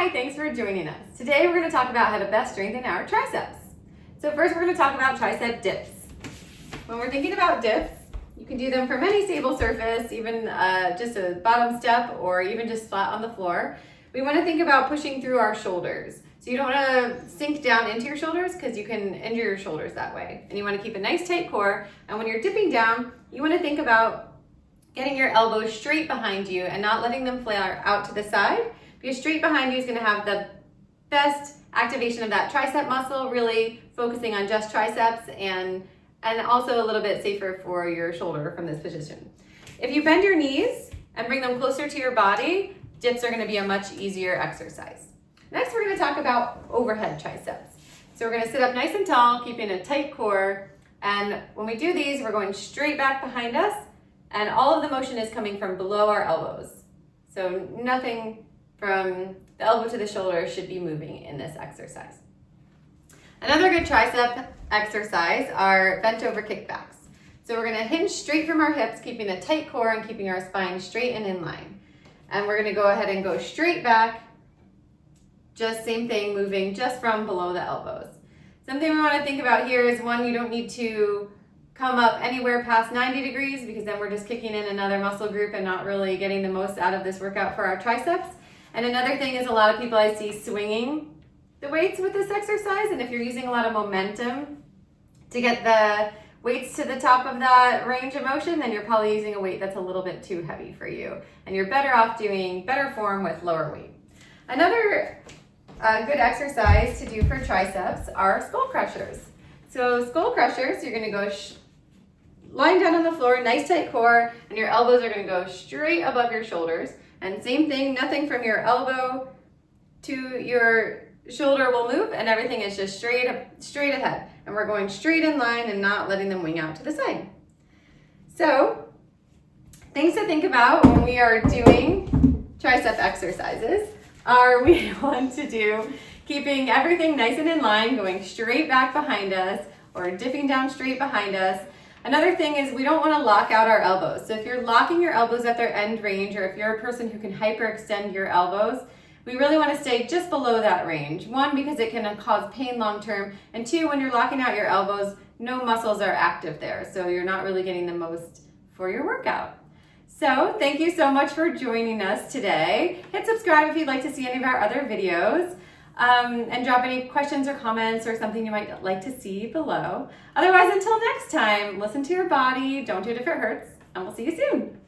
Hi, thanks for joining us. Today we're going to talk about how to best strengthen our triceps. So first we're going to talk about tricep dips. When we're thinking about dips, you can do them from any stable surface, even just a bottom step or even just flat on the floor. We want to think about pushing through our shoulders. So you don't want to sink down into your shoulders because you can injure your shoulders that way. And you want to keep a nice tight core. And when you're dipping down, you want to think about getting your elbows straight behind you and not letting them flare out to the side. Because straight behind you is going to have the best activation of that tricep muscle, really focusing on just triceps and also a little bit safer for your shoulder from this position. If you bend your knees and bring them closer to your body, dips are going to be a much easier exercise. Next, we're going to talk about overhead triceps. So we're going to sit up nice and tall, keeping a tight core. And when we do these, we're going straight back behind us, and all of the motion is coming from below our elbows. So nothing from the elbow to the shoulder should be moving in this exercise. Another good tricep exercise are bent over kickbacks. So we're going to hinge straight from our hips, keeping a tight core and keeping our spine straight and in line. And we're going to go ahead and go straight back. Just same thing, moving just from below the elbows. Something we want to think about here is one, you don't need to come up anywhere past 90 degrees because then we're just kicking in another muscle group and not really getting the most out of this workout for our triceps. And another thing is a lot of people I see swinging the weights with this exercise, and if you're using a lot of momentum to get the weights to the top of that range of motion, then you're probably using a weight that's a little bit too heavy for you, and you're better off doing better form with lower weight. Another good exercise to do for triceps are skull crushers. So skull crushers, you're going to go lying down on the floor, nice tight core, and your elbows are going to go straight above your shoulders. And same thing, nothing from your elbow to your shoulder will move, and everything is just straight ahead. And we're going straight in line and not letting them wing out to the side. So, things to think about when we are doing tricep exercises are we want to do keeping everything nice and in line, going straight back behind us or dipping down straight behind us. Another thing is we don't want to lock out our elbows. So if you're locking your elbows at their end range, or if you're a person who can hyperextend your elbows, we really want to stay just below that range. One, because it can cause pain long term, and two, when you're locking out your elbows, no muscles are active there, so you're not really getting the most for your workout. So thank you so much for joining us today. Hit subscribe if you'd like to see any of our other videos. And drop any questions or comments or something you might like to see below. Otherwise, until next time, listen to your body, don't do it if it hurts, and we'll see you soon.